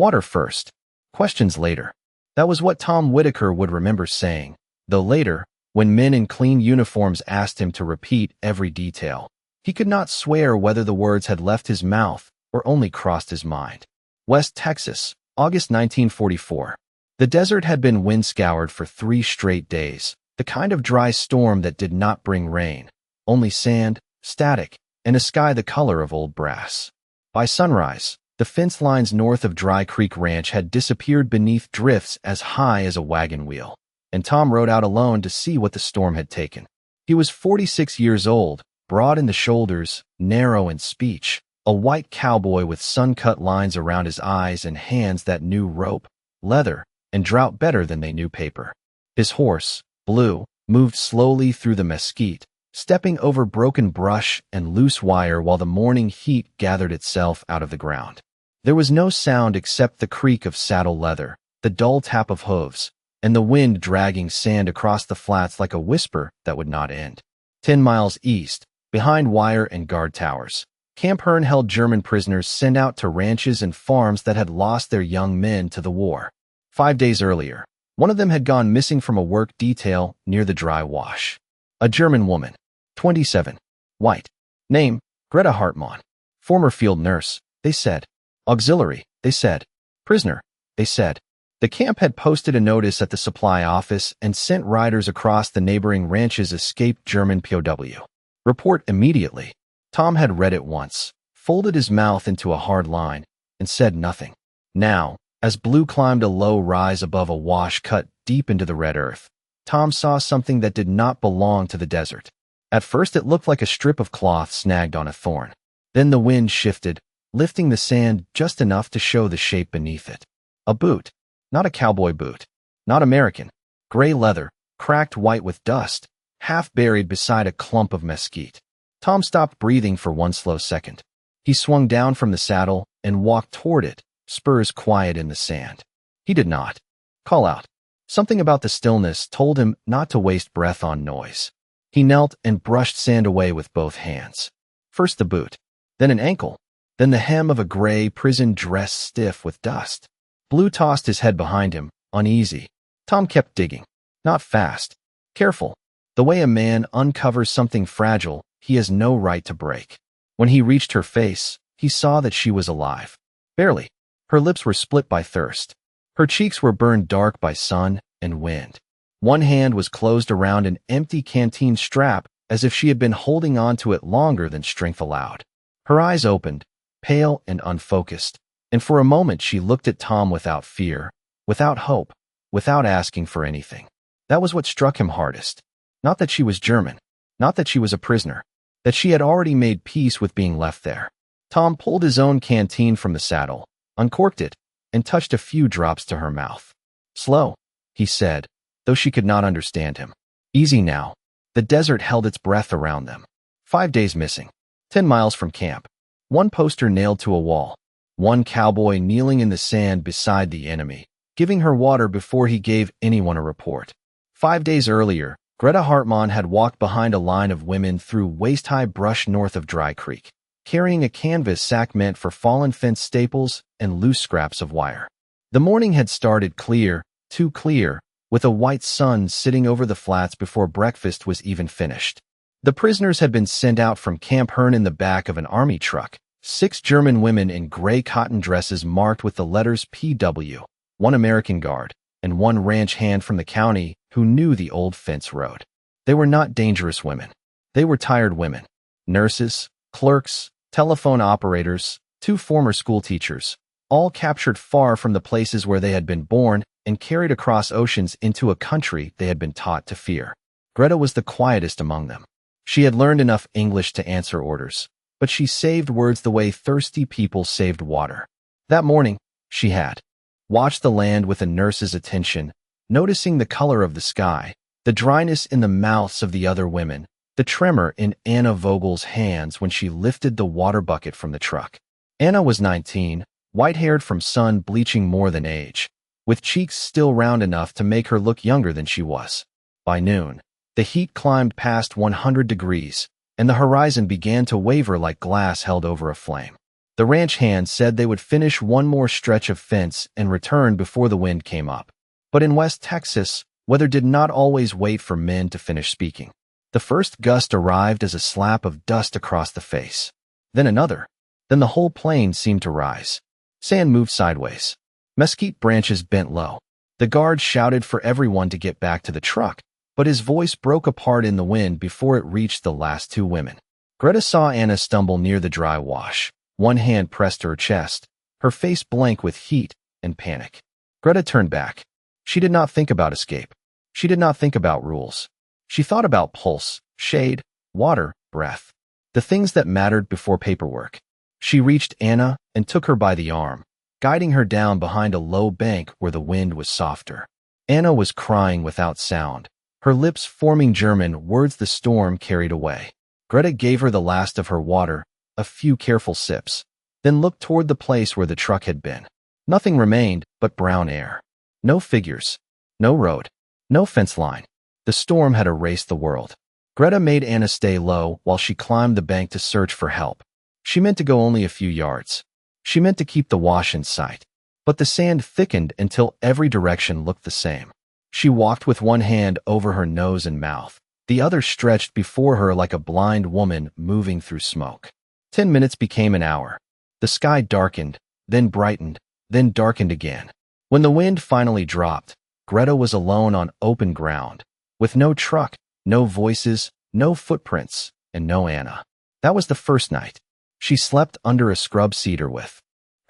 Water first. Questions later. That was what Tom Whitaker would remember saying, though later, when men in clean uniforms asked him to repeat every detail, he could not swear whether the words had left his mouth or only crossed his mind. West Texas, August 1944. The desert had been wind-scoured for 3 straight days, the kind of dry storm that did not bring rain, only sand, static, and a sky the color of old brass. By sunrise, the fence lines north of Dry Creek Ranch had disappeared beneath drifts as high as a wagon wheel, and Tom rode out alone to see what the storm had taken. He was 46 years old, broad in the shoulders, narrow in speech, a white cowboy with sun-cut lines around his eyes and hands that knew rope, leather, and drought better than they knew paper. His horse, Blue, moved slowly through the mesquite, stepping over broken brush and loose wire while the morning heat gathered itself out of the ground. There was no sound except the creak of saddle leather, the dull tap of hooves, and the wind dragging sand across the flats like a whisper that would not end. 10 miles east, behind wire and guard towers, Camp Hearn held German prisoners sent out to ranches and farms that had lost their young men to the war. 5 days earlier, one of them had gone missing from a work detail near the dry wash. A German woman, 27, white. Name, Greta Hartmann. Former field nurse, they said. Auxiliary, they said. Prisoner, they said. The camp had posted a notice at the supply office and sent riders across the neighboring ranches escaped German POW. Report immediately. Tom had read it once, folded his mouth into a hard line, and said nothing. Now, as Blue climbed a low rise above a wash cut deep into the red earth, Tom saw something that did not belong to the desert. At first it looked like a strip of cloth snagged on a thorn. Then the wind shifted, lifting the sand just enough to show the shape beneath it. A boot. Not a cowboy boot. Not American. Gray leather, cracked white with dust, half buried beside a clump of mesquite. Tom stopped breathing for one slow second. He swung down from the saddle and walked toward it, spurs quiet in the sand. He did not call out. Something about the stillness told him not to waste breath on noise. He knelt and brushed sand away with both hands. First the boot, then an ankle, then the hem of a gray prison dress stiff with dust. Blue tossed his head behind him, uneasy. Tom kept digging. Not fast. Careful. The way a man uncovers something fragile he has no right to break. When he reached her face, he saw that she was alive. Barely. Her lips were split by thirst. Her cheeks were burned dark by sun and wind. One hand was closed around an empty canteen strap as if she had been holding on to it longer than strength allowed. Her eyes opened, pale and unfocused, and for a moment she looked at Tom without fear, without hope, without asking for anything. That was what struck him hardest. Not that she was German, not that she was a prisoner, that she had already made peace with being left there. Tom pulled his own canteen from the saddle, uncorked it, and touched a few drops to her mouth. Slow, he said, though she could not understand him. Easy now. The desert held its breath around them. 5 days missing. 10 miles from camp. One poster nailed to a wall. One cowboy kneeling in the sand beside the enemy, giving her water before he gave anyone a report. 5 days earlier, Greta Hartmann had walked behind a line of women through waist-high brush north of Dry Creek, carrying a canvas sack meant for fallen fence staples and loose scraps of wire. The morning had started clear, too clear, with a white sun sitting over the flats before breakfast was even finished. The prisoners had been sent out from Camp Hearn in the back of an army truck. 6 German women in gray cotton dresses marked with the letters PW, 1 American guard, and 1 ranch hand from the county who knew the old fence road. They were not dangerous women. They were tired women. Nurses, clerks, telephone operators, 2 former school teachers, all captured far from the places where they had been born and carried across oceans into a country they had been taught to fear. Greta was the quietest among them. She had learned enough English to answer orders, but she saved words the way thirsty people saved water. That morning, she had watched the land with a nurse's attention, noticing the color of the sky, the dryness in the mouths of the other women, the tremor in Anna Vogel's hands when she lifted the water bucket from the truck. Anna was 19, white-haired from sun bleaching more than age, with cheeks still round enough to make her look younger than she was. By noon, the heat climbed past 100 degrees, and the horizon began to waver like glass held over a flame. The ranch hands said they would finish one more stretch of fence and return before the wind came up. But in West Texas, weather did not always wait for men to finish speaking. The first gust arrived as a slap of dust across the face. Then another. Then the whole plain seemed to rise. Sand moved sideways. Mesquite branches bent low. The guard shouted for everyone to get back to the truck, but his voice broke apart in the wind before it reached the last two women. Greta saw Anna stumble near the dry wash. One hand pressed to her chest, her face blank with heat and panic. Greta turned back. She did not think about escape. She did not think about rules. She thought about pulse, shade, water, breath. The things that mattered before paperwork. She reached Anna and took her by the arm, guiding her down behind a low bank where the wind was softer. Anna was crying without sound, her lips forming German words the storm carried away. Greta gave her the last of her water, a few careful sips, then looked toward the place where the truck had been. Nothing remained but brown air. No figures, no road, no fence line. The storm had erased the world. Greta made Anna stay low while she climbed the bank to search for help. She meant to go only a few yards. She meant to keep the wash in sight. But the sand thickened until every direction looked the same. She walked with one hand over her nose and mouth, the other stretched before her like a blind woman moving through smoke. 10 minutes became an hour. The sky darkened, then brightened, then darkened again. When the wind finally dropped, Greta was alone on open ground, with no truck, no voices, no footprints, and no Anna. That was the first night. She slept under a scrub cedar with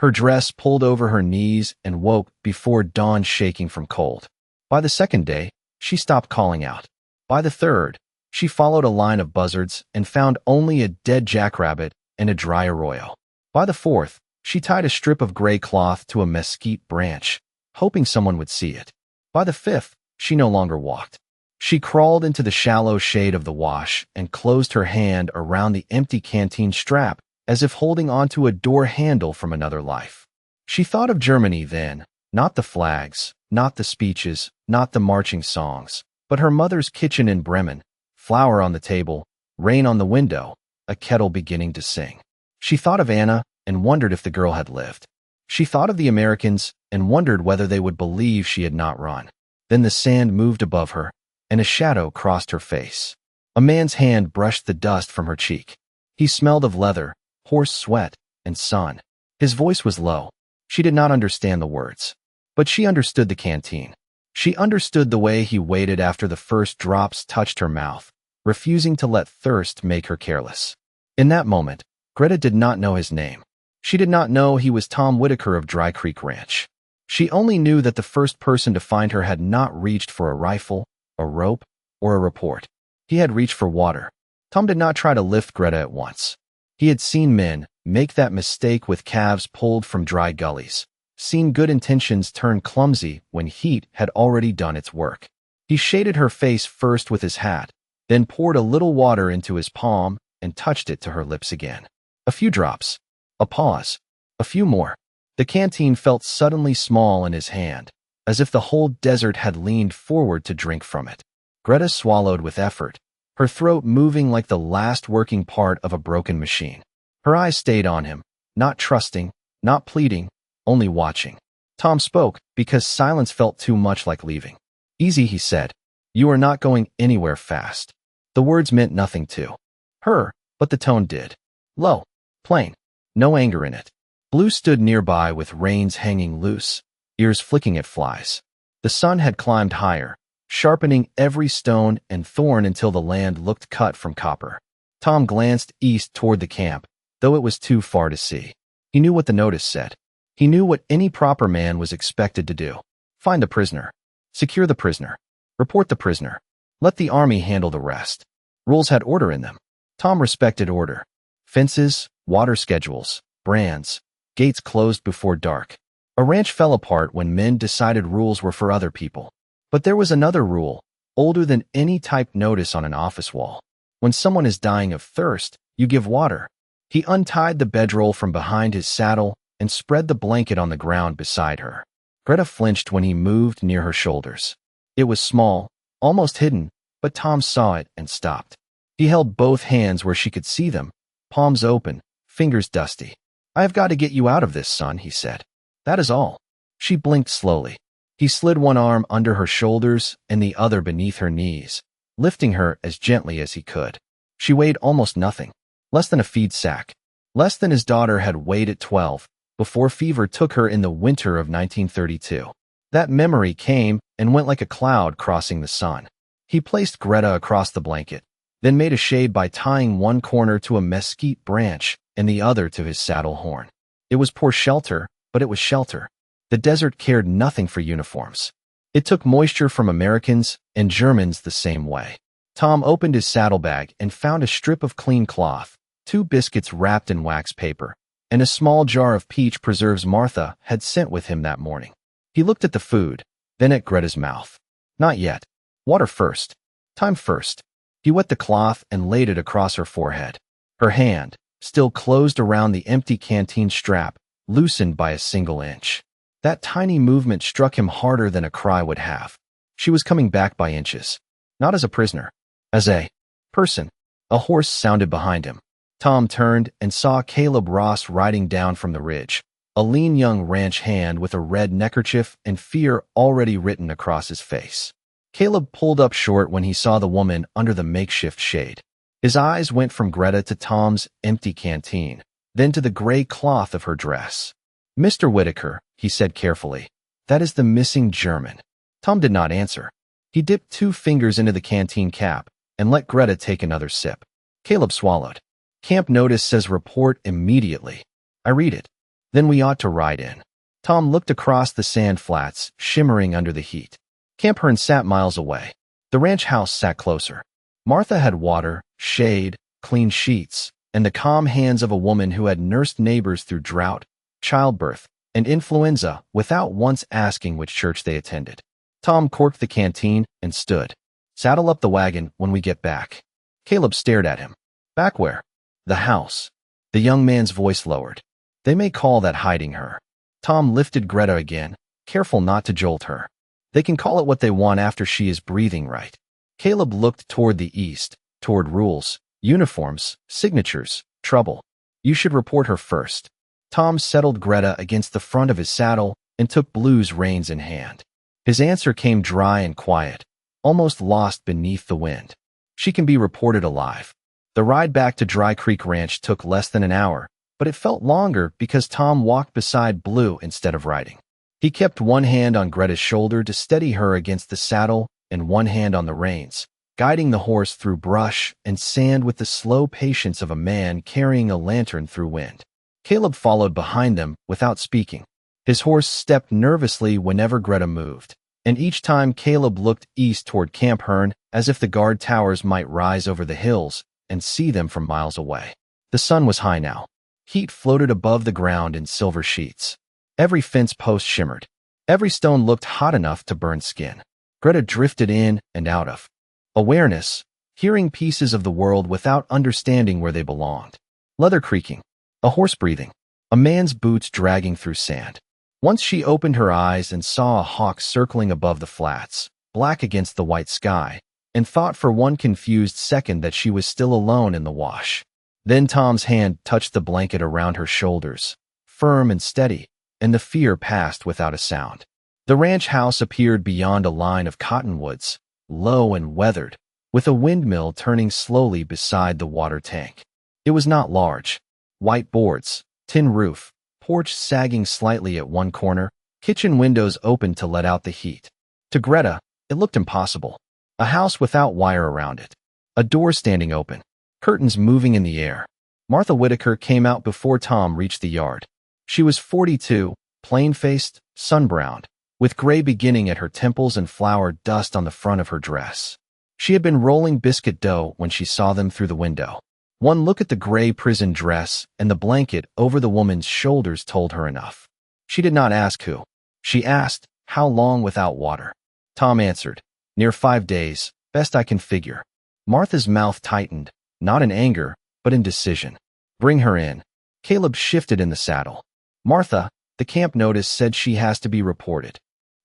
her dress pulled over her knees and woke before dawn shaking from cold. By the second day, she stopped calling out. By the third, she followed a line of buzzards and found only a dead jackrabbit and a dry arroyo. By the fourth, she tied a strip of gray cloth to a mesquite branch, hoping someone would see it. By the fifth, she no longer walked. She crawled into the shallow shade of the wash and closed her hand around the empty canteen strap as if holding onto a door handle from another life. She thought of Germany then, not the flags, not the speeches, not the marching songs, but her mother's kitchen in Bremen, flour on the table, rain on the window, a kettle beginning to sing. She thought of Anna and wondered if the girl had lived. She thought of the Americans and wondered whether they would believe she had not run. Then the sand moved above her, and a shadow crossed her face. A man's hand brushed the dust from her cheek. He smelled of leather, horse sweat, and sun. His voice was low. She did not understand the words. But she understood the canteen. She understood the way he waited after the first drops touched her mouth, refusing to let thirst make her careless. In that moment, Greta did not know his name. She did not know he was Tom Whitaker of Dry Creek Ranch. She only knew that the first person to find her had not reached for a rifle, a rope, or a report. He had reached for water. Tom did not try to lift Greta at once. He had seen men make that mistake with calves pulled from dry gullies, seen good intentions turn clumsy when heat had already done its work. He shaded her face first with his hat, then poured a little water into his palm and touched it to her lips again. A few drops. A pause. A few more. The canteen felt suddenly small in his hand, as if the whole desert had leaned forward to drink from it. Greta swallowed with effort, her throat moving like the last working part of a broken machine. Her eyes stayed on him, not trusting, not pleading, only watching. Tom spoke because silence felt too much like leaving. Easy, he said. You are not going anywhere fast. The words meant nothing to her, but the tone did. Low, plain, no anger in it. Blue stood nearby with reins hanging loose, ears flicking at flies. The sun had climbed higher, sharpening every stone and thorn until the land looked cut from copper. Tom glanced east toward the camp, though it was too far to see. He knew what the notice said. He knew what any proper man was expected to do. Find the prisoner. Secure the prisoner. Report the prisoner. Let the army handle the rest. Rules had order in them. Tom respected order. Fences, water schedules, brands, gates closed before dark. A ranch fell apart when men decided rules were for other people. But there was another rule, older than any typed notice on an office wall. When someone is dying of thirst, you give water. He untied the bedroll from behind his saddle and spread the blanket on the ground beside her. Greta flinched when he moved near her shoulders. It was small, almost hidden, but Tom saw it and stopped. He held both hands where she could see them, palms open, fingers dusty. "I have got to get you out of this, son," he said. "That is all." She blinked slowly. He slid one arm under her shoulders and the other beneath her knees, lifting her as gently as he could. She weighed almost nothing, less than a feed sack, less than his daughter had weighed at 12, before fever took her in the winter of 1932. That memory came and went like a cloud crossing the sun. He placed Greta across the blanket, then made a shade by tying one corner to a mesquite branch and the other to his saddle horn. It was poor shelter, but it was shelter. The desert cared nothing for uniforms. It took moisture from Americans and Germans the same way. Tom opened his saddlebag and found a strip of clean cloth, 2 biscuits wrapped in wax paper, and a small jar of peach preserves Martha had sent with him that morning. He looked at the food, then at Greta's mouth. Not yet. Water first. Time first. He wet the cloth and laid it across her forehead. Her hand, still closed around the empty canteen strap, loosened by a single inch. That tiny movement struck him harder than a cry would have. She was coming back by inches. Not as a prisoner. As a person. A horse sounded behind him. Tom turned and saw Caleb Ross riding down from the ridge, a lean young ranch hand with a red neckerchief and fear already written across his face. Caleb pulled up short when he saw the woman under the makeshift shade. His eyes went from Greta to Tom's empty canteen, then to the gray cloth of her dress. "Mr. Whitaker," he said carefully, "that is the missing German." Tom did not answer. He dipped 2 fingers into the canteen cap and let Greta take another sip. Caleb swallowed. "Camp notice says report immediately. I read it. Then we ought to ride in." Tom looked across the sand flats, shimmering under the heat. Camp Hearn sat miles away. The ranch house sat closer. Martha had water, shade, clean sheets, and the calm hands of a woman who had nursed neighbors through drought, childbirth, and influenza without once asking which church they attended. Tom corked the canteen and stood. "Saddle up the wagon when we get back." Caleb stared at him. "Back where?" "The house." The young man's voice lowered. "They may call that hiding her." Tom lifted Greta again, careful not to jolt her. "They can call it what they want after she is breathing right." Caleb looked toward the east, toward rules, uniforms, signatures, trouble. "You should report her first." Tom settled Greta against the front of his saddle and took Blue's reins in hand. His answer came dry and quiet, almost lost beneath the wind. "She can be reported alive." The ride back to Dry Creek Ranch took less than an hour, but it felt longer because Tom walked beside Blue instead of riding. He kept one hand on Greta's shoulder to steady her against the saddle and one hand on the reins, guiding the horse through brush and sand with the slow patience of a man carrying a lantern through wind. Caleb followed behind them without speaking. His horse stepped nervously whenever Greta moved, and each time Caleb looked east toward Camp Hearn as if the guard towers might rise over the hills and see them from miles away. The sun was high now. Heat floated above the ground in silver sheets. Every fence post shimmered. Every stone looked hot enough to burn skin. Greta drifted in and out of awareness, hearing pieces of the world without understanding where they belonged. Leather creaking, a horse breathing, a man's boots dragging through sand. Once she opened her eyes and saw a hawk circling above the flats, black against the white sky, and thought for one confused second that she was still alone in the wash. Then Tom's hand touched the blanket around her shoulders, firm and steady, and the fear passed without a sound. The ranch house appeared beyond a line of cottonwoods, low and weathered, with a windmill turning slowly beside the water tank. It was not large. White boards, tin roof, porch sagging slightly at one corner, kitchen windows open to let out the heat. To Greta, it looked impossible. A house without wire around it. A door standing open. Curtains moving in the air. Martha Whitaker came out before Tom reached the yard. She was 42, plain-faced, sun-browned, with gray beginning at her temples and flour dust on the front of her dress. She had been rolling biscuit dough when she saw them through the window. One look at the gray prison dress and the blanket over the woman's shoulders told her enough. She did not ask who. She asked, how long without water? Tom answered, near 5 days, best I can figure. Martha's mouth tightened, not in anger, but in decision. Bring her in. Caleb shifted in the saddle. Martha, the camp notice said she has to be reported.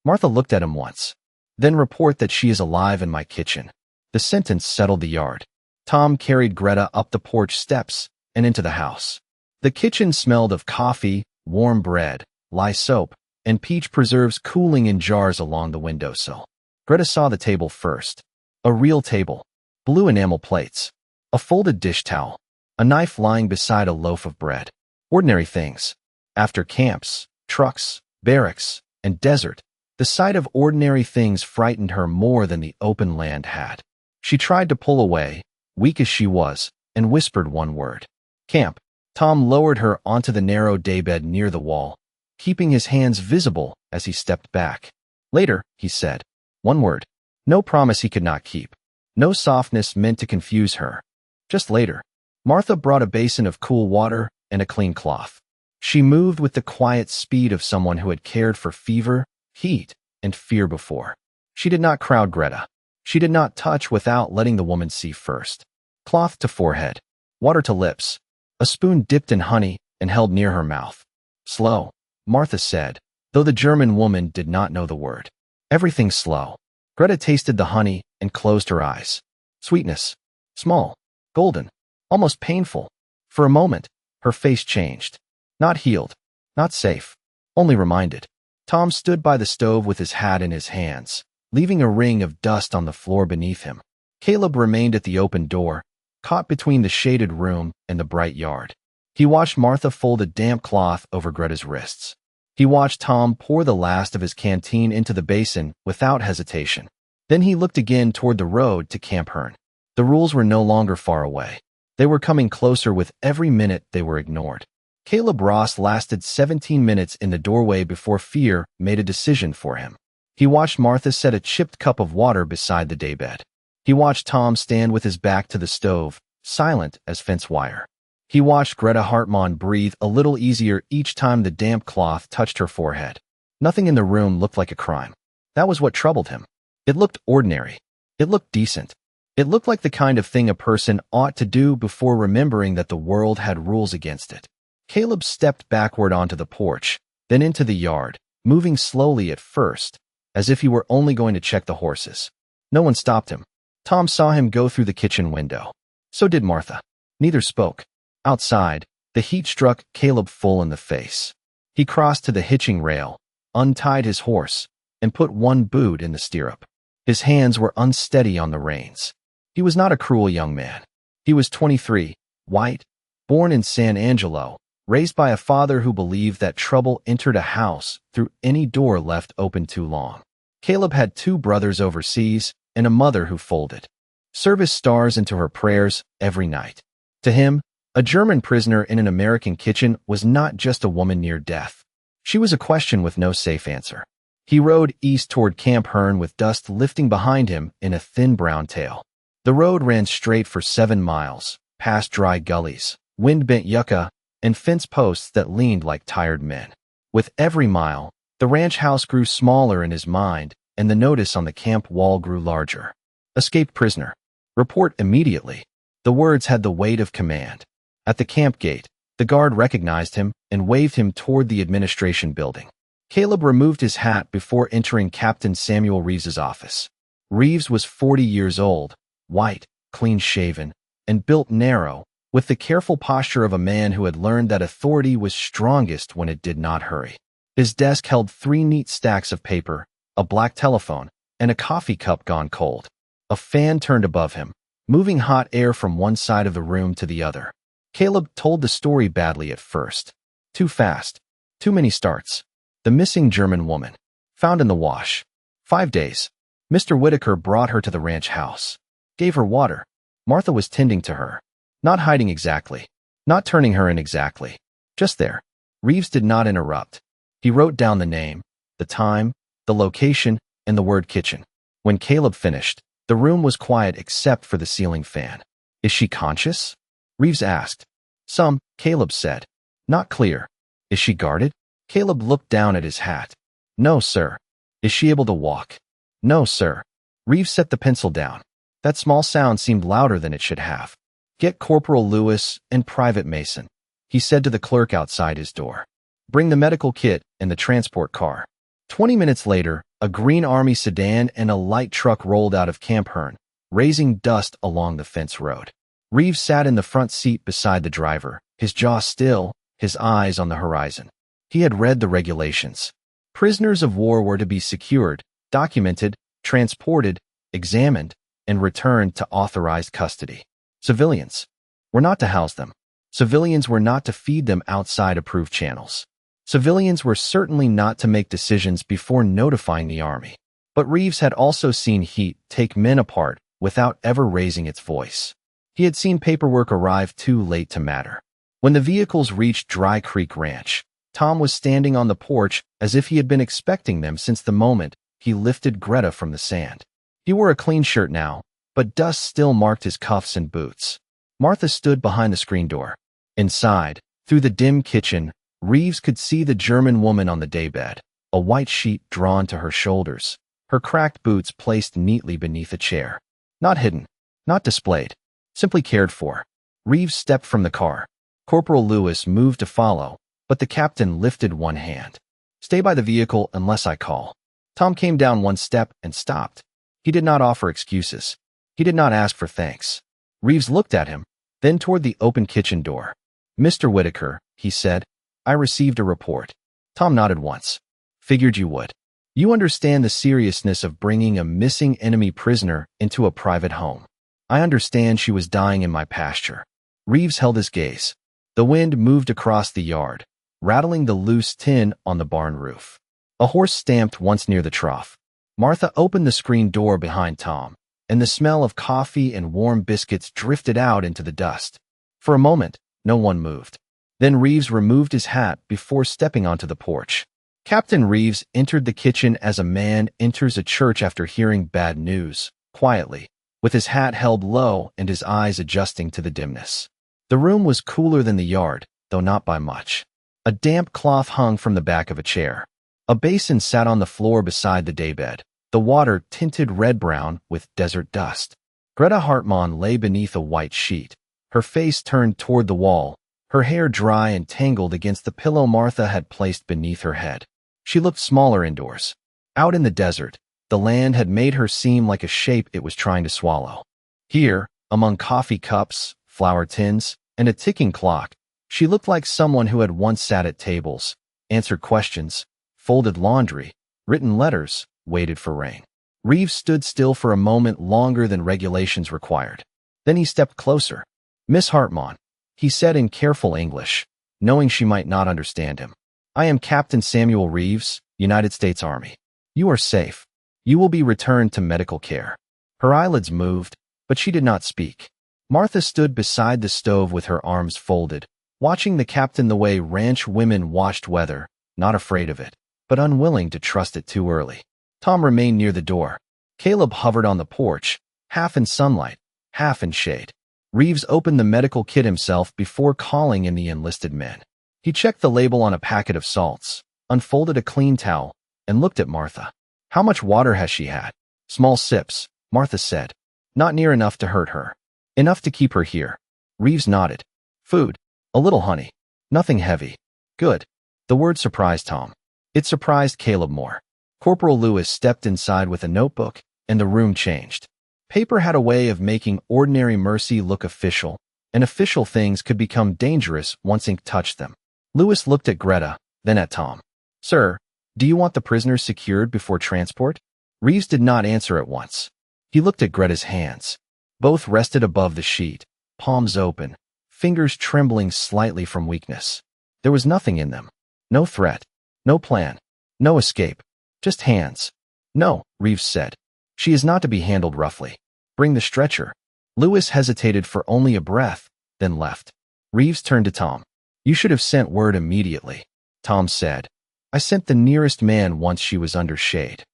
Martha looked at him once. Then report that she is alive in my kitchen. The sentence settled the yard. Tom carried Greta up the porch steps and into the house. The kitchen smelled of coffee, warm bread, lye soap, and peach preserves cooling in jars along the windowsill. Greta saw the table first. A real table. Blue enamel plates. A folded dish towel. A knife lying beside a loaf of bread. Ordinary things. After camps, trucks, barracks, and desert, the sight of ordinary things frightened her more than the open land had. She tried to pull away, weak as she was, and whispered one word. Camp. Tom lowered her onto the narrow daybed near the wall, keeping his hands visible as he stepped back. Later, he said. One word. No promise he could not keep. No softness meant to confuse her. Just later. Martha brought a basin of cool water and a clean cloth. She moved with the quiet speed of someone who had cared for fever, heat, and fear before. She did not crowd Greta. She did not touch without letting the woman see first. Cloth to forehead. Water to lips. A spoon dipped in honey and held near her mouth. Slow, Martha said, though the German woman did not know the word. Everything slow. Greta tasted the honey and closed her eyes. Sweetness. Small. Golden. Almost painful. For a moment, her face changed. Not healed. Not safe. Only reminded. Tom stood by the stove with his hat in his hands, leaving a ring of dust on the floor beneath him. Caleb remained at the open door, caught between the shaded room and the bright yard. He watched Martha fold a damp cloth over Greta's wrists. He watched Tom pour the last of his canteen into the basin without hesitation. Then he looked again toward the road to Camp Hearn. The rules were no longer far away. They were coming closer with every minute they were ignored. Caleb Ross lasted 17 minutes in the doorway before fear made a decision for him. He watched Martha set a chipped cup of water beside the daybed. He watched Tom stand with his back to the stove, silent as fence wire. He watched Greta Hartmann breathe a little easier each time the damp cloth touched her forehead. Nothing in the room looked like a crime. That was what troubled him. It looked ordinary. It looked decent. It looked like the kind of thing a person ought to do before remembering that the world had rules against it. Caleb stepped backward onto the porch, then into the yard, moving slowly at first, as if he were only going to check the horses. No one stopped him. Tom saw him go through the kitchen window. So did Martha. Neither spoke. Outside, the heat struck Caleb full in the face. He crossed to the hitching rail, untied his horse, and put one boot in the stirrup. His hands were unsteady on the reins. He was not a cruel young man. He was 23, white, born in San Angelo, raised by a father who believed that trouble entered a house through any door left open too long. Caleb had 2 brothers overseas and a mother who folded service stars into her prayers every night. To him, a German prisoner in an American kitchen was not just a woman near death. She was a question with no safe answer. He rode east toward Camp Hearn with dust lifting behind him in a thin brown tail. The road ran straight for 7 miles, past dry gullies, wind-bent yucca, and fence posts that leaned like tired men. With every mile, the ranch house grew smaller in his mind, and the notice on the camp wall grew larger. Escaped prisoner. Report immediately. The words had the weight of command. At the camp gate, the guard recognized him and waved him toward the administration building. Caleb removed his hat before entering Captain Samuel Reeves's office. Reeves was 40 years old, white, clean-shaven, and built narrow, with the careful posture of a man who had learned that authority was strongest when it did not hurry. His desk held 3 neat stacks of paper, a black telephone, and a coffee cup gone cold. A fan turned above him, moving hot air from one side of the room to the other. Caleb told the story badly at first. Too fast. Too many starts. The missing German woman. Found in the wash. 5 days. Mr. Whitaker brought her to the ranch house. Gave her water. Martha was tending to her. Not hiding exactly. Not turning her in exactly. Just there. Reeves did not interrupt. He wrote down the name, the time, the location, and the word kitchen. When Caleb finished, the room was quiet except for the ceiling fan. Is she conscious? Reeves asked. Some, Caleb said. Not clear. Is she guarded? Caleb looked down at his hat. No, sir. Is she able to walk? No, sir. Reeves set the pencil down. That small sound seemed louder than it should have. Get Corporal Lewis and Private Mason, he said to the clerk outside his door. Bring the medical kit and the transport car. 20 minutes later, a green army sedan and a light truck rolled out of Camp Hearn, raising dust along the fence road. Reeves sat in the front seat beside the driver, his jaw still, his eyes on the horizon. He had read the regulations. Prisoners of war were to be secured, documented, transported, examined, and returned to authorized custody. Civilians were not to house them. Civilians were not to feed them outside approved channels. Civilians were certainly not to make decisions before notifying the army. But Reeves had also seen heat take men apart without ever raising its voice. He had seen paperwork arrive too late to matter. When the vehicles reached Dry Creek Ranch, Tom was standing on the porch as if he had been expecting them since the moment he lifted Greta from the sand. He wore a clean shirt now, but dust still marked his cuffs and boots. Martha stood behind the screen door. Inside, through the dim kitchen, Reeves could see the German woman on the daybed, a white sheet drawn to her shoulders, her cracked boots placed neatly beneath a chair. Not hidden, not displayed, simply cared for. Reeves stepped from the car. Corporal Lewis moved to follow, but the captain lifted one hand. "Stay by the vehicle unless I call." Tom came down one step and stopped. He did not offer excuses. He did not ask for thanks. Reeves looked at him, then toward the open kitchen door. "Mr. Whitaker," he said, "I received a report." Tom nodded once. "Figured you would. You understand the seriousness of bringing a missing enemy prisoner into a private home. I understand she was dying in my pasture." Reeves held his gaze. The wind moved across the yard, rattling the loose tin on the barn roof. A horse stamped once near the trough. Martha opened the screen door behind Tom, and the smell of coffee and warm biscuits drifted out into the dust. For a moment, no one moved. Then Reeves removed his hat before stepping onto the porch. Captain Reeves entered the kitchen as a man enters a church after hearing bad news, quietly, with his hat held low and his eyes adjusting to the dimness. The room was cooler than the yard, though not by much. A damp cloth hung from the back of a chair. A basin sat on the floor beside the daybed, the water tinted red-brown with desert dust. Greta Hartmann lay beneath a white sheet, her face turned toward the wall, her hair dry and tangled against the pillow Martha had placed beneath her head. She looked smaller indoors. Out in the desert, the land had made her seem like a shape it was trying to swallow. Here, among coffee cups, flour tins, and a ticking clock, she looked like someone who had once sat at tables, answered questions, folded laundry, written letters, waited for rain. Reeves stood still for a moment longer than regulations required. Then he stepped closer. "Miss Hartmann," he said in careful English, knowing she might not understand him. "I am Captain Samuel Reeves, United States Army. You are safe. You will be returned to medical care." Her eyelids moved, but she did not speak. Martha stood beside the stove with her arms folded, watching the captain the way ranch women watched weather, not afraid of it, but unwilling to trust it too early. Tom remained near the door. Caleb hovered on the porch, half in sunlight, half in shade. Reeves opened the medical kit himself before calling in the enlisted men. He checked the label on a packet of salts, unfolded a clean towel, and looked at Martha. "How much water has she had?" "Small sips," Martha said. "Not near enough to hurt her. Enough to keep her here." Reeves nodded. "Food. A little honey. Nothing heavy." "Good." The word surprised Tom. It surprised Caleb more. Corporal Lewis stepped inside with a notebook, and the room changed. Paper had a way of making ordinary mercy look official, and official things could become dangerous once ink touched them. Lewis looked at Greta, then at Tom. "Sir, do you want the prisoners secured before transport?" Reeves did not answer at once. He looked at Greta's hands. Both rested above the sheet, palms open, fingers trembling slightly from weakness. There was nothing in them. No threat. No plan. No escape. Just hands. "No," Reeves said. "She is not to be handled roughly. Bring the stretcher." Lewis hesitated for only a breath, then left. Reeves turned to Tom. "You should have sent word immediately," Tom said. "I sent the nearest man once she was under shade."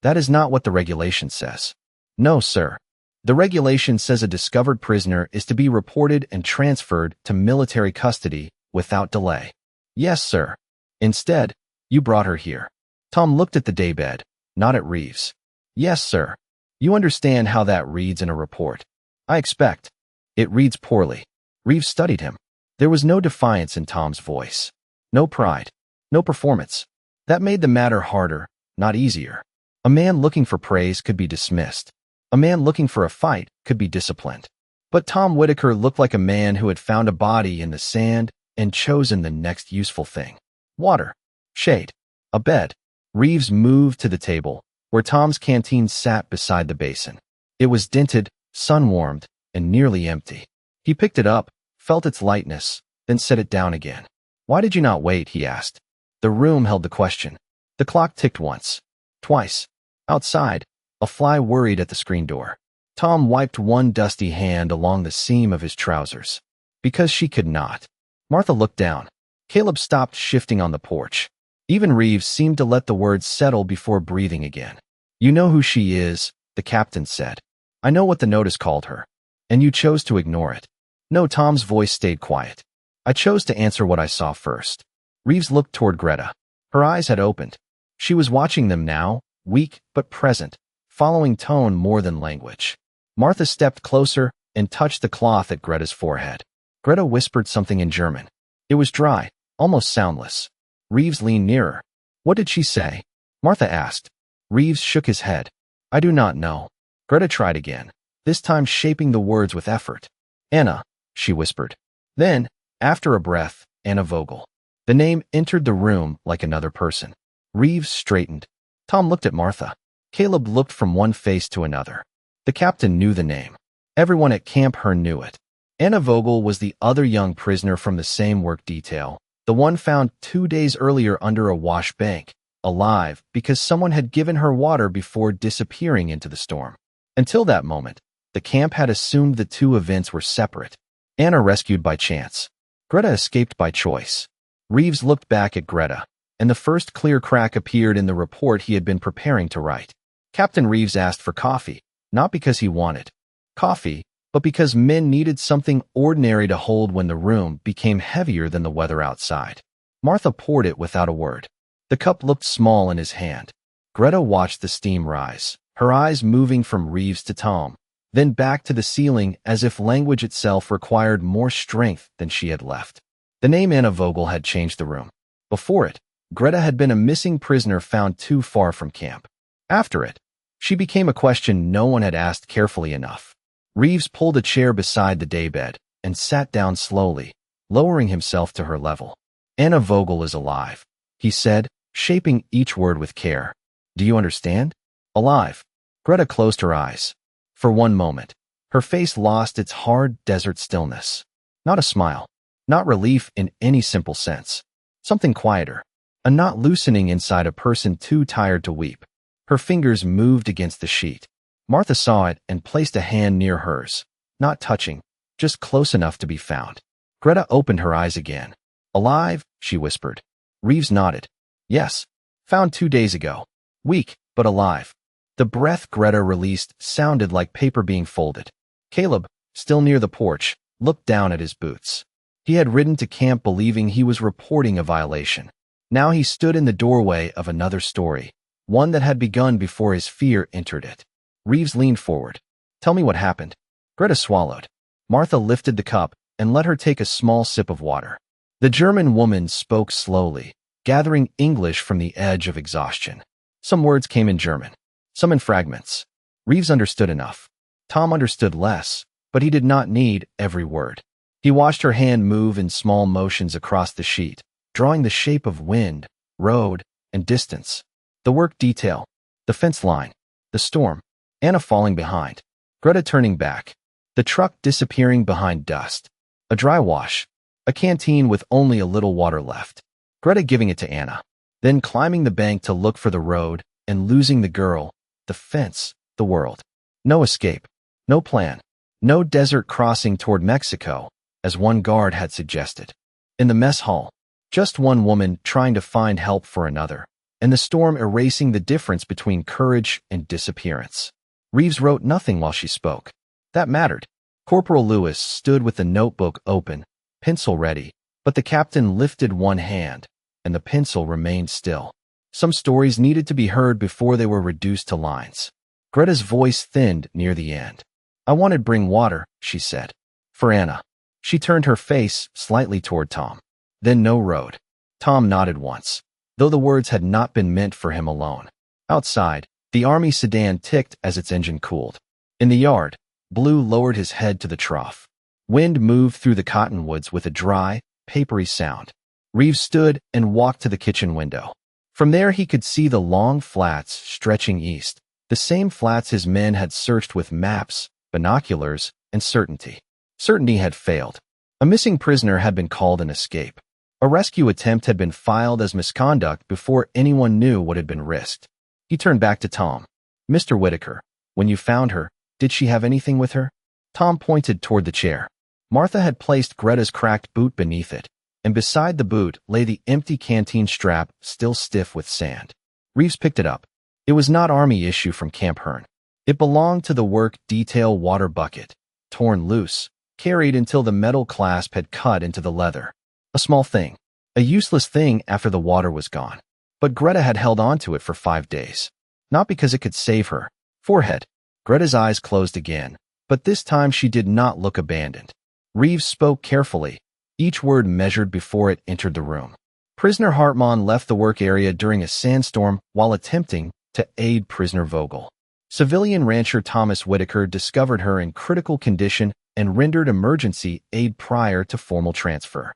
"That is not what the regulation says." "No, sir. The regulation says a discovered prisoner is to be reported and transferred to military custody without delay." "Yes, sir. Instead, you brought her here." Tom looked at the daybed, not at Reeves. "Yes, sir. You understand how that reads in a report." "I expect." "It reads poorly." Reeves studied him. There was no defiance in Tom's voice. No pride. No performance. That made the matter harder, not easier. A man looking for praise could be dismissed. A man looking for a fight could be disciplined. But Tom Whitaker looked like a man who had found a body in the sand and chosen the next useful thing. Water, shade, a bed. Reeves moved to the table, where Tom's canteen sat beside the basin. It was dinted, sun-warmed, and nearly empty. He picked it up, felt its lightness, then set it down again. "Why did you not wait?" he asked. The room held the question. The clock ticked once, twice. Outside, a fly worried at the screen door. Tom wiped one dusty hand along the seam of his trousers. Because she could not. Martha looked down. Caleb stopped shifting on the porch. Even Reeves seemed to let the words settle before breathing again. "You know who she is," the captain said. "I know what the notice called her. And you chose to ignore it." "No," Tom's voice stayed quiet. "I chose to answer what I saw first." Reeves looked toward Greta. Her eyes had opened. She was watching them now, weak but present, following tone more than language. Martha stepped closer and touched the cloth at Greta's forehead. Greta whispered something in German. It was dry, almost soundless. Reeves leaned nearer. "What did she say?" Martha asked. Reeves shook his head. "I do not know." Greta tried again, this time shaping the words with effort. "Anna," she whispered. Then, after a breath, "Anna Vogel." The name entered the room like another person. Reeves straightened. Tom looked at Martha. Caleb looked from one face to another. The captain knew the name. Everyone at Camp Hearn knew it. Anna Vogel was the other young prisoner from the same work detail, the one found 2 days earlier under a wash bank, alive because someone had given her water before disappearing into the storm. Until that moment, the camp had assumed the two events were separate. Anna rescued by chance. Greta escaped by choice. Reeves looked back at Greta, and the first clear crack appeared in the report he had been preparing to write. Captain Reeves asked for coffee, not because he wanted coffee, but because men needed something ordinary to hold when the room became heavier than the weather outside. Martha poured it without a word. The cup looked small in his hand. Greta watched the steam rise, her eyes moving from Reeves to Tom, then back to the ceiling as if language itself required more strength than she had left. The name Anna Vogel had changed the room. Before it, Greta had been a missing prisoner found too far from camp. After it, she became a question no one had asked carefully enough. Reeves pulled a chair beside the daybed and sat down slowly, lowering himself to her level. "Anna Vogel is alive," he said, shaping each word with care. "Do you understand?" "Alive." Greta closed her eyes. For one moment, her face lost its hard desert stillness. Not a smile, not relief in any simple sense. Something quieter, a knot loosening inside a person too tired to weep. Her fingers moved against the sheet. Martha saw it and placed a hand near hers, not touching, just close enough to be found. Greta opened her eyes again. "Alive?" she whispered. Reeves nodded. "Yes. Found 2 days ago. Weak, but alive." The breath Greta released sounded like paper being folded. Caleb, still near the porch, looked down at his boots. He had ridden to camp believing he was reporting a violation. Now he stood in the doorway of another story, one that had begun before his fear entered it. Reeves leaned forward. "Tell me what happened." Greta swallowed. Martha lifted the cup and let her take a small sip of water. The German woman spoke slowly, gathering English from the edge of exhaustion. Some words came in German, some in fragments. Reeves understood enough. Tom understood less, but he did not need every word. He watched her hand move in small motions across the sheet, drawing the shape of wind, road, and distance. The work detail, the fence line, the storm, Anna falling behind, Greta turning back, the truck disappearing behind dust, a dry wash, a canteen with only a little water left, Greta giving it to Anna, then climbing the bank to look for the road and losing the girl, the fence, the world. No escape, no plan, no desert crossing toward Mexico, as one guard had suggested. In the mess hall, just one woman trying to find help for another, and the storm erasing the difference between courage and disappearance. Reeves wrote nothing while she spoke. That mattered. Corporal Lewis stood with the notebook open, pencil ready, but the captain lifted one hand, and the pencil remained still. Some stories needed to be heard before they were reduced to lines. Greta's voice thinned near the end. "I wanted bring water," she said. "For Anna." She turned her face slightly toward Tom. "Then no road." Tom nodded once, though the words had not been meant for him alone. Outside, the army sedan ticked as its engine cooled. In the yard, Blue lowered his head to the trough. Wind moved through the cottonwoods with a dry, papery sound. Reeves stood and walked to the kitchen window. From there he could see the long flats stretching east, the same flats his men had searched with maps, binoculars, and certainty. Certainty had failed. A missing prisoner had been called an escape. A rescue attempt had been filed as misconduct before anyone knew what had been risked. He turned back to Tom. "Mr. Whitaker, when you found her, did she have anything with her?" Tom pointed toward the chair. Martha had placed Greta's cracked boot beneath it, and beside the boot lay the empty canteen strap still stiff with sand. Reeves picked it up. It was not Army issue from Camp Hearn. It belonged to the work detail water bucket, torn loose, carried until the metal clasp had cut into the leather. A small thing, a useless thing after the water was gone. But Greta had held on to it for 5 days. Not because it could save her. Forehead. Greta's eyes closed again, but this time she did not look abandoned. Reeves spoke carefully, each word measured before it entered the room. Prisoner Hartmann left the work area during a sandstorm while attempting to aid prisoner Vogel. Civilian rancher Thomas Whitaker discovered her in critical condition and rendered emergency aid prior to formal transfer.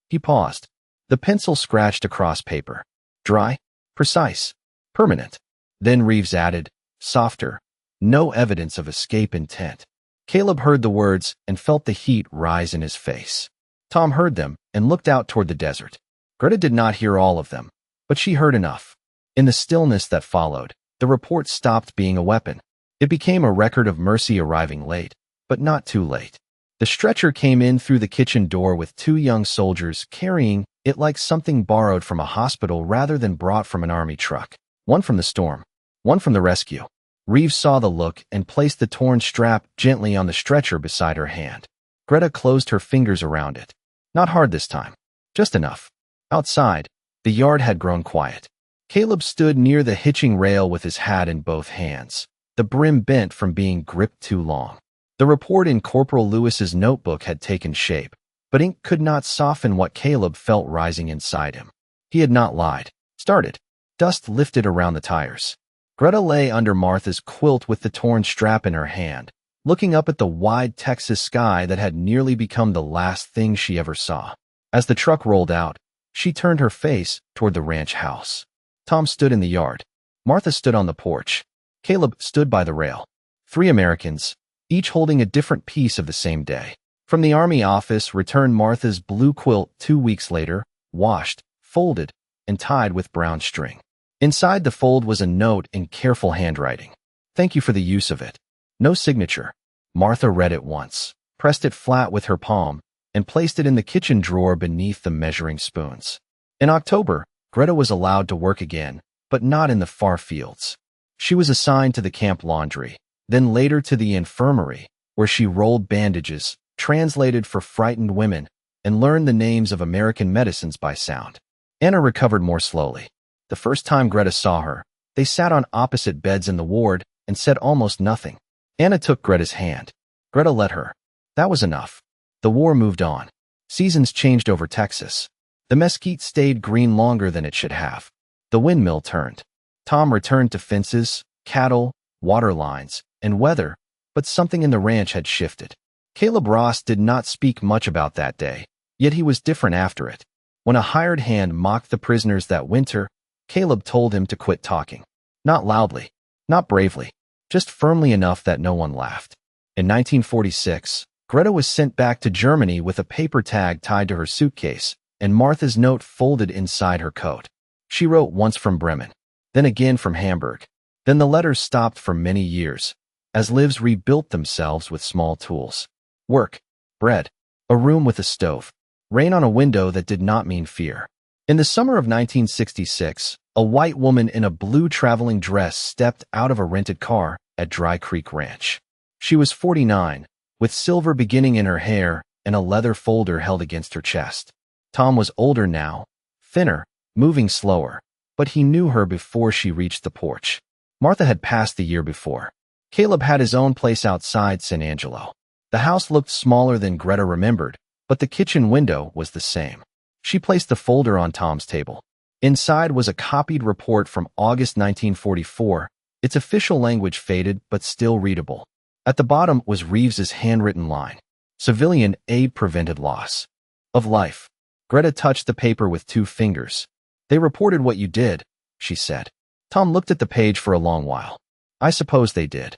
He paused. The pencil scratched across paper. Dry, precise, permanent. Then Reeves added, softer, no evidence of escape intent. Caleb heard the words and felt the heat rise in his face. Tom heard them and looked out toward the desert. Greta did not hear all of them, but she heard enough. In the stillness that followed, the report stopped being a weapon. It became a record of mercy arriving late, but not too late. The stretcher came in through the kitchen door with 2 young soldiers carrying it like something borrowed from a hospital rather than brought from an army truck. One from the storm, one from the rescue. Reeves saw the look and placed the torn strap gently on the stretcher beside her hand. Greta closed her fingers around it. Not hard this time. Just enough. Outside, the yard had grown quiet. Caleb stood near the hitching rail with his hat in both hands, the brim bent from being gripped too long. The report in Corporal Lewis's notebook had taken shape, but ink could not soften what Caleb felt rising inside him. He had not lied. Started. Dust lifted around the tires. Greta lay under Martha's quilt with the torn strap in her hand, looking up at the wide Texas sky that had nearly become the last thing she ever saw. As the truck rolled out, she turned her face toward the ranch house. Tom stood in the yard. Martha stood on the porch. Caleb stood by the rail. 3 Americans, each holding a different piece of the same day. From the Army office returned Martha's blue quilt 2 weeks later, washed, folded, and tied with brown string. Inside the fold was a note in careful handwriting. "Thank you for the use of it." No signature. Martha read it once, pressed it flat with her palm, and placed it in the kitchen drawer beneath the measuring spoons. In October, Greta was allowed to work again, but not in the far fields. She was assigned to the camp laundry, then later to the infirmary, where she rolled bandages, translated for frightened women, and learned the names of American medicines by sound. Anna recovered more slowly. The first time Greta saw her, they sat on opposite beds in the ward and said almost nothing. Anna took Greta's hand. Greta let her. That was enough. The war moved on. Seasons changed over Texas. The mesquite stayed green longer than it should have. The windmill turned. Tom returned to fences, cattle, water lines, and weather, but something in the ranch had shifted. Caleb Ross did not speak much about that day, yet he was different after it. When a hired hand mocked the prisoners that winter, Caleb told him to quit talking. Not loudly, not bravely, just firmly enough that no one laughed. In 1946, Greta was sent back to Germany with a paper tag tied to her suitcase and Martha's note folded inside her coat. She wrote once from Bremen, then again from Hamburg. Then the letters stopped for many years, as lives rebuilt themselves with small tools. Work, bread, a room with a stove, rain on a window that did not mean fear. In the summer of 1966, a white woman in a blue traveling dress stepped out of a rented car at Dry Creek Ranch. She was 49, with silver beginning in her hair and a leather folder held against her chest. Tom was older now, thinner, moving slower, but he knew her before she reached the porch. Martha had passed the year before. Caleb had his own place outside San Angelo. The house looked smaller than Greta remembered, but the kitchen window was the same. She placed the folder on Tom's table. Inside was a copied report from August 1944, its official language faded but still readable. At the bottom was Reeves's handwritten line. Civilian aid prevented loss of life. Greta touched the paper with 2 fingers. They reported what you did, she said. Tom looked at the page for a long while. I suppose they did.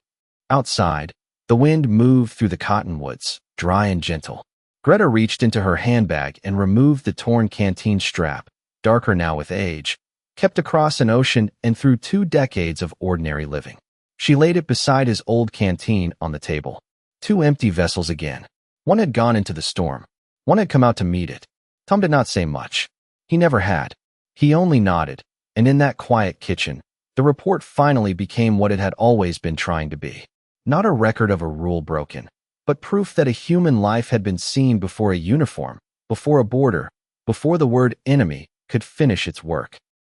Outside, the wind moved through the cottonwoods, dry and gentle. Greta reached into her handbag and removed the torn canteen strap, darker now with age, kept across an ocean and through 2 decades of ordinary living. She laid it beside his old canteen on the table. 2 empty vessels again. One had gone into the storm. One had come out to meet it. Tom did not say much. He never had. He only nodded, and in that quiet kitchen, the report finally became what it had always been trying to be. Not a record of a rule broken, but proof that a human life had been seen before a uniform, before a border, before the word enemy could finish its work.